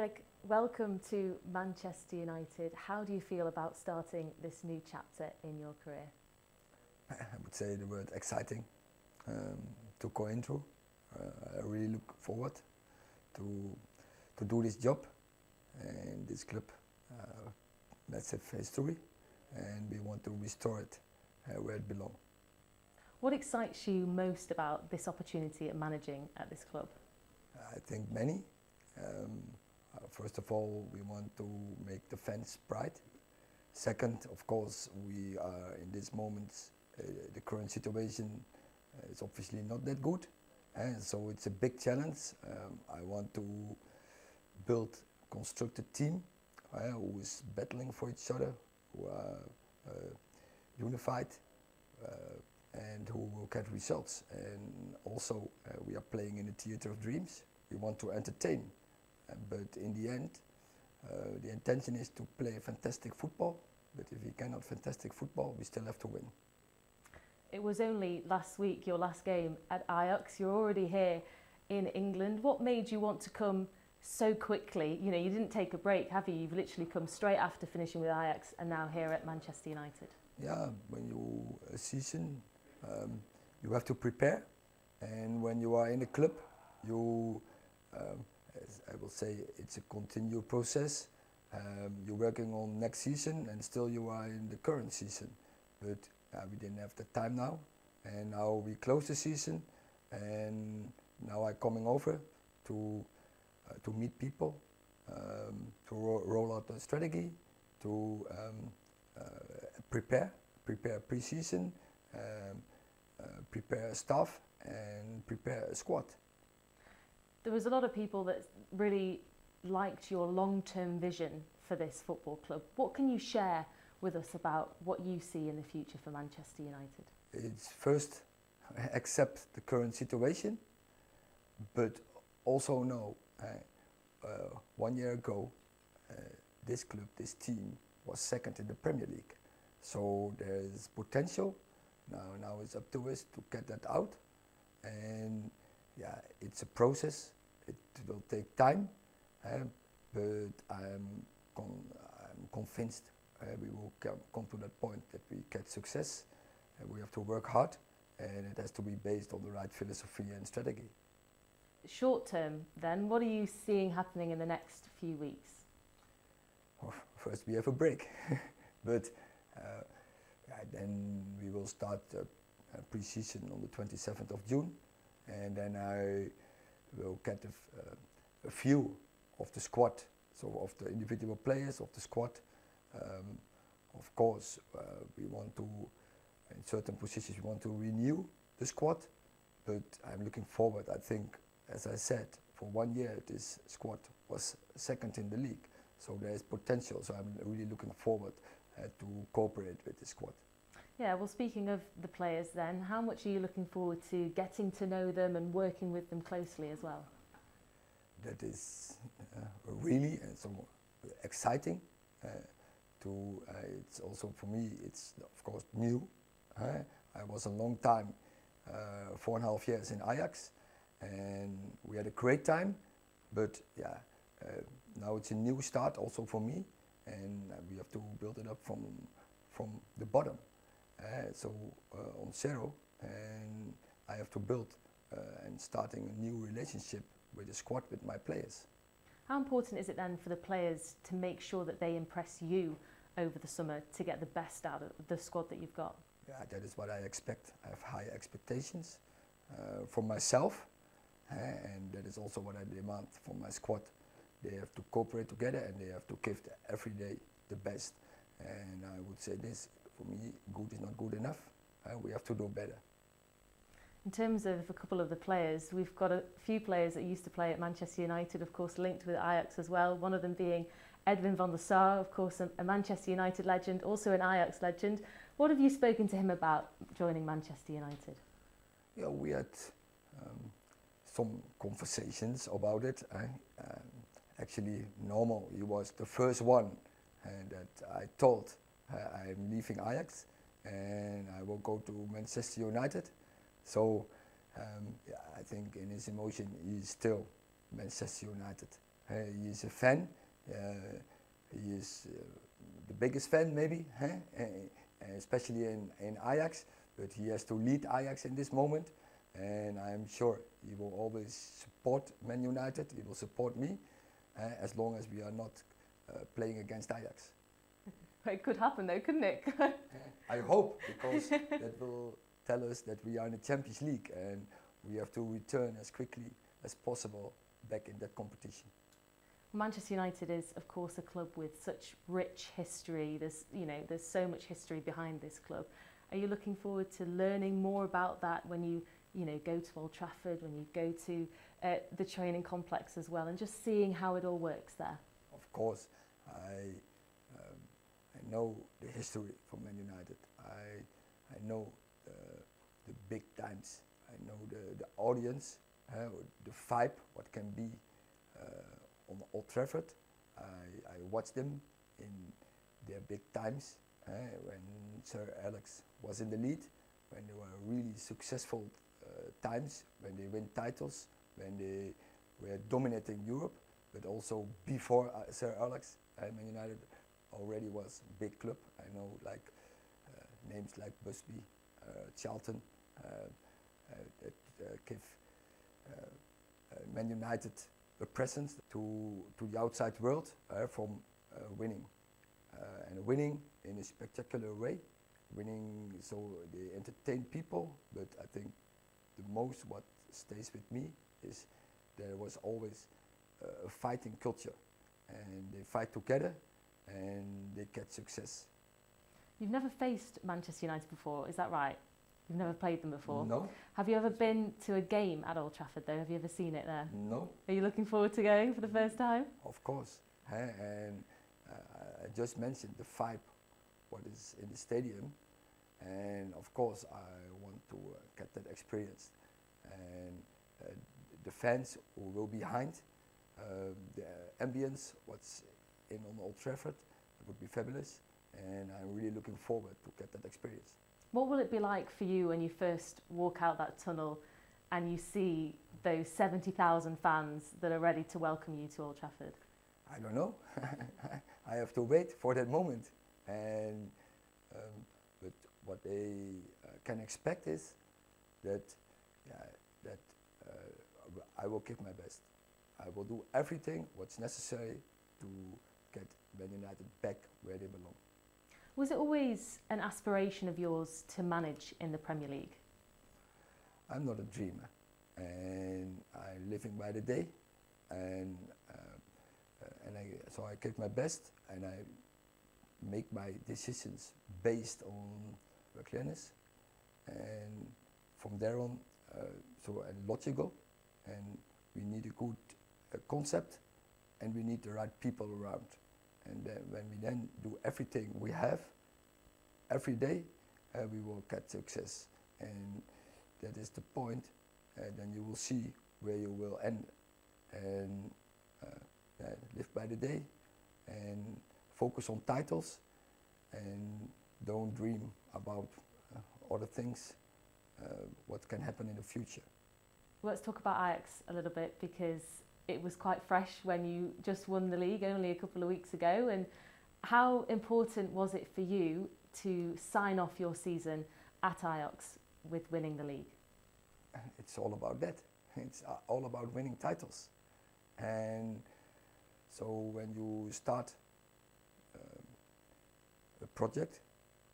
Erik, welcome to Manchester United. How do you feel about starting this new chapter in your career? I would say the word exciting to go into. I really look forward to do this job and this club. Massive history, and we want to restore it where it belongs. What excites you most about this opportunity at managing at this club? I think many. First of all, we want to make the fans proud. Second, of course, we are in this moment, the current situation is obviously not that good, and so it's a big challenge. I want to build a constructed team who is battling for each other, who are unified, and who will get results. And also, we are playing in the theatre of dreams. We want to entertain. But in the end, the intention is to play fantastic football. But if we cannot fantastic football, we still have to win. It was only last week, your last game at Ajax. You're already here in England. What made you want to come so quickly? You know, you didn't take a break, have you? You've literally come straight after finishing with Ajax and now here at Manchester United. Yeah, when you a season, you have to prepare. And when you are in a club, you as I will say, it's a continued process. You're working on next season and still you are in the current season. But we didn't have the time now, and now we close the season, and now I'm coming over to meet people, to roll out the strategy, to prepare pre-season, prepare staff and prepare a squad. There was a lot of people that really liked your long-term vision for this football club. What can you share with us about what you see in the future for Manchester United? It's first accept the current situation, but also know 1 year ago this club, this team was second in the Premier League. So there's potential. Now it's up to us to get that out, and yeah, it's a process. It will take time, but I'm convinced we will come to that point that we get success. We have to work hard, and it has to be based on the right philosophy and strategy. Short term, then, what are you seeing happening in the next few weeks? Well, first, we have a break, but then we will start pre-season on the 27th of June, and then I will get a view of the squad, so of the individual players of the squad. Of course, we want to, in certain positions, we want to renew the squad, but I'm looking forward. I think, as I said, for 1 year this squad was second in the league, so there is potential. So I'm really looking forward to cooperate with the squad. Yeah, well, speaking of the players then, how much are you looking forward to getting to know them and working with them closely as well? That is really so exciting. It's also for me, it's of course new. I was a long time, 4.5 years in Ajax, and we had a great time. But yeah, now it's a new start also for me, and we have to build it up from the bottom. On zero, and I have to build and starting a new relationship with the squad, with my players. How important is it then for the players to make sure that they impress you over the summer to get the best out of the squad that you've got? Yeah, that is what I expect. I have high expectations from myself, and that is also what I demand from my squad. They have to cooperate together and they have to give every day the best. And I would say this, for me, good is not good enough. We have to do better. In terms of a couple of the players, we've got a few players that used to play at Manchester United, of course linked with Ajax as well, one of them being Edwin van der Sar, of course a Manchester United legend, also an Ajax legend. What have you spoken to him about joining Manchester United? Yeah, we had some conversations about it. Actually, normal, he was the first one that I told I'm leaving Ajax and I will go to Manchester United. So yeah, I think in his emotion he's still Manchester United. He is a fan. He is the biggest fan maybe, especially in Ajax, but he has to lead Ajax in this moment, and I'm sure he will always support Man United. He will support me as long as we are not playing against Ajax. It could happen though, couldn't it? I hope, because that will tell us that we are in the Champions League and we have to return as quickly as possible back in that competition. Manchester United is, of course, a club with such rich history. There's so much history behind this club. Are you looking forward to learning more about that when you go to Old Trafford, when you go to the training complex as well, and just seeing how it all works there? Of course, I know the history from Man United. I know the big times. I know the audience, the vibe, what can be on Old Trafford. I watched them in their big times, when Sir Alex was in the lead, when they were really successful times, when they win titles, when they were dominating Europe, but also before Sir Alex, Man United already was a big club. I know names like Busby, Charlton, that give Man United a presence to the outside world from winning. And winning in a spectacular way. Winning so they entertain people, but I think the most what stays with me is there was always a fighting culture, and they fight together and they get success. You've never faced Manchester United before, is that right? You've never played them before? No. Have you ever been to a game at Old Trafford though? Have you ever seen it there? No. Are you looking forward to going for the first time? Of course. And I just mentioned the vibe, what is in the stadium, and of course I want to get that experience. And the fans who will be behind, the ambience, what's in on Old Trafford, it would be fabulous, and I'm really looking forward to get that experience. What will it be like for you when you first walk out that tunnel and you see those 70,000 fans that are ready to welcome you to Old Trafford? I don't know. I have to wait for that moment. And but what they can expect is that I will give my best. I will do everything what's necessary to get Man United back where they belong. Was it always an aspiration of yours to manage in the Premier League? I'm not a dreamer, and I'm living by the day, and so I give my best, and I make my decisions based on clearness, and from there on, logical, and we need a good concept, and we need the right people around. And when we then do everything we have, every day, we will get success. And that is the point, then you will see where you will end. And live by the day, and focus on titles, and don't dream about other things, what can happen in the future. Let's talk about Ajax a little bit, because it was quite fresh when you just won the league only a couple of weeks ago. And how important was it for you to sign off your season at Ajax with winning the league? It's all about that. It's all about winning titles. And so when you start a project,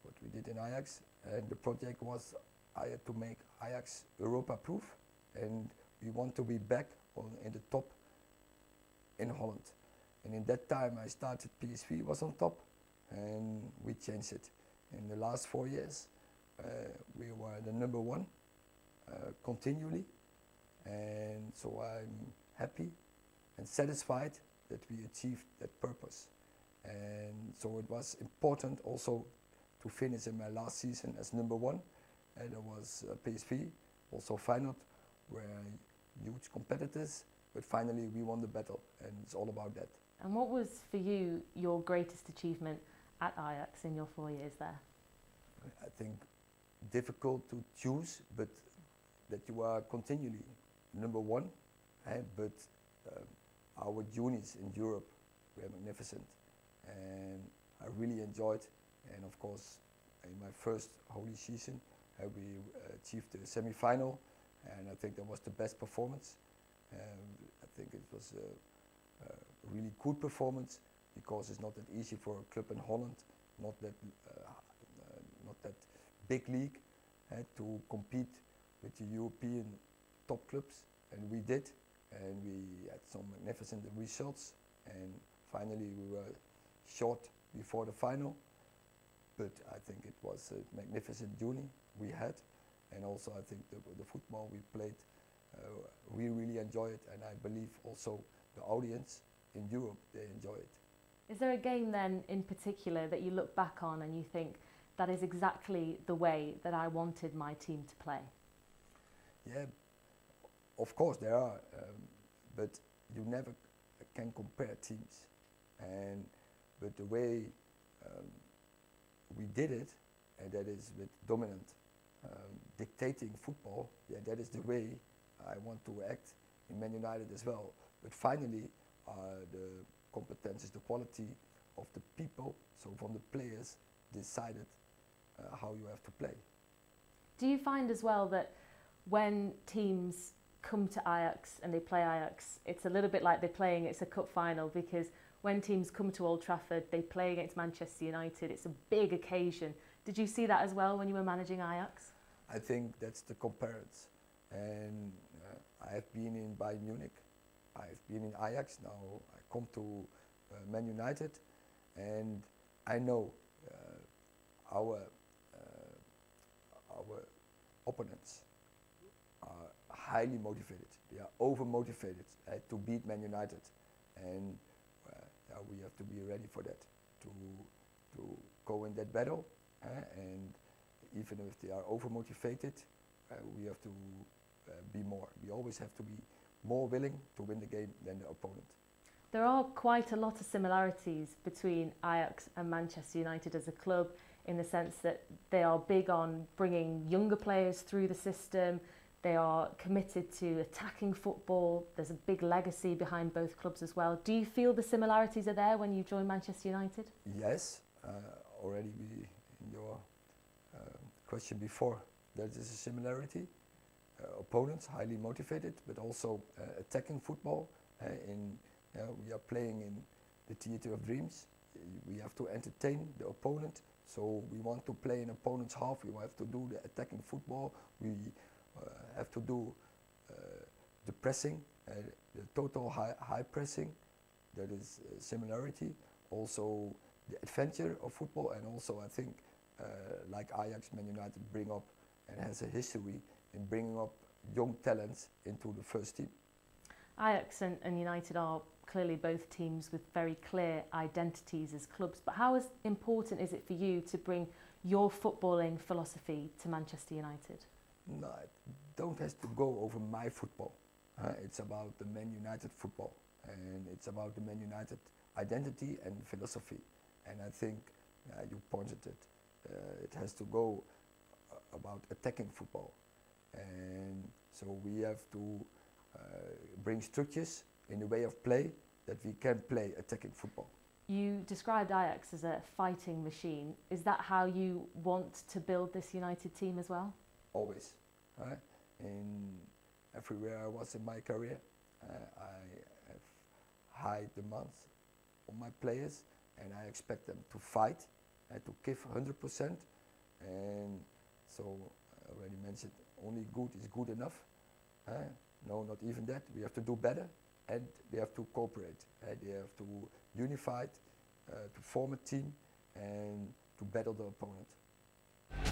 what we did in Ajax, and the project was I had to make Ajax Europa proof, and we want to be back in the top in Holland. And in that time I started, PSV was on top, and we changed it. In the last 4 years we were the number one continually, and so I'm happy and satisfied that we achieved that purpose. And so it was important also to finish in my last season as number one, and there was PSV, also Feyenoord, were huge competitors, but finally we won the battle, and it's all about that. And what was for you your greatest achievement at Ajax in your 4 years there? I think difficult to choose, but that you are continually number one, but our juniors in Europe were magnificent, and I really enjoyed. And of course, in my first holy season, we achieved the semi-final, and I think that was the best performance. I think it was a really good performance, because it's not that easy for a club in Holland, not that big league, to compete with the European top clubs, and we did, and we had some magnificent results, and finally we were short before the final, but I think it was a magnificent journey we had, and also I think the football we played, we really enjoy it, and I believe also the audience in Europe, they enjoy it. Is there a game then in particular that you look back on and you think that is exactly the way that I wanted my team to play? Yeah, of course there are, but you never can compare teams. But the way we did it, and that is with dominant, dictating football, yeah, that is the way I want to act in Man United as well. But finally, the competences, the quality of the people, so from the players, decided how you have to play. Do you find as well that when teams come to Ajax and they play Ajax, it's a little bit like they're playing, it's a cup final, because when teams come to Old Trafford, they play against Manchester United, it's a big occasion. Did you see that as well when you were managing Ajax? I think that's the comparison. And I have been in Bayern Munich, I've been in Ajax, now I come to Man United, and I know our opponents are highly motivated. They are over-motivated to beat Man United, and we have to be ready for that, to go in that battle, and even if they are over-motivated, we have to be more. We always have to be more willing to win the game than the opponent. There are quite a lot of similarities between Ajax and Manchester United as a club, in the sense that they are big on bringing younger players through the system. They are committed to attacking football. There's a big legacy behind both clubs as well. Do you feel the similarities are there when you join Manchester United? Yes, already in your question before, there is a similarity. Opponents highly motivated, but also attacking football. We are playing in the theater of dreams. We have to entertain the opponent, so we want to play in opponent's half. We have to do the attacking football. We have to do the pressing, the total high pressing. That is similarity. Also the adventure of football, and also I think like Ajax, Man United bring up and has a history in bringing up young talents into the first team. Ajax and United are clearly both teams with very clear identities as clubs, but how important is it for you to bring your footballing philosophy to Manchester United? No, it don't have to go over my football. It's about the Man United football, and it's about the Man United identity and philosophy. And I think you pointed it. It has to go about attacking football, and so we have to bring structures in the way of play that we can play attacking football. You described Ajax as a fighting machine. Is that how you want to build this United team as well? Always. In everywhere I was in my career, I have high demands on my players, and I expect them to fight and to give 100%. And so I already mentioned, only good is good enough. No, not even that. We have to do better, and they have to cooperate. They have to unify, to form a team, and to battle the opponent.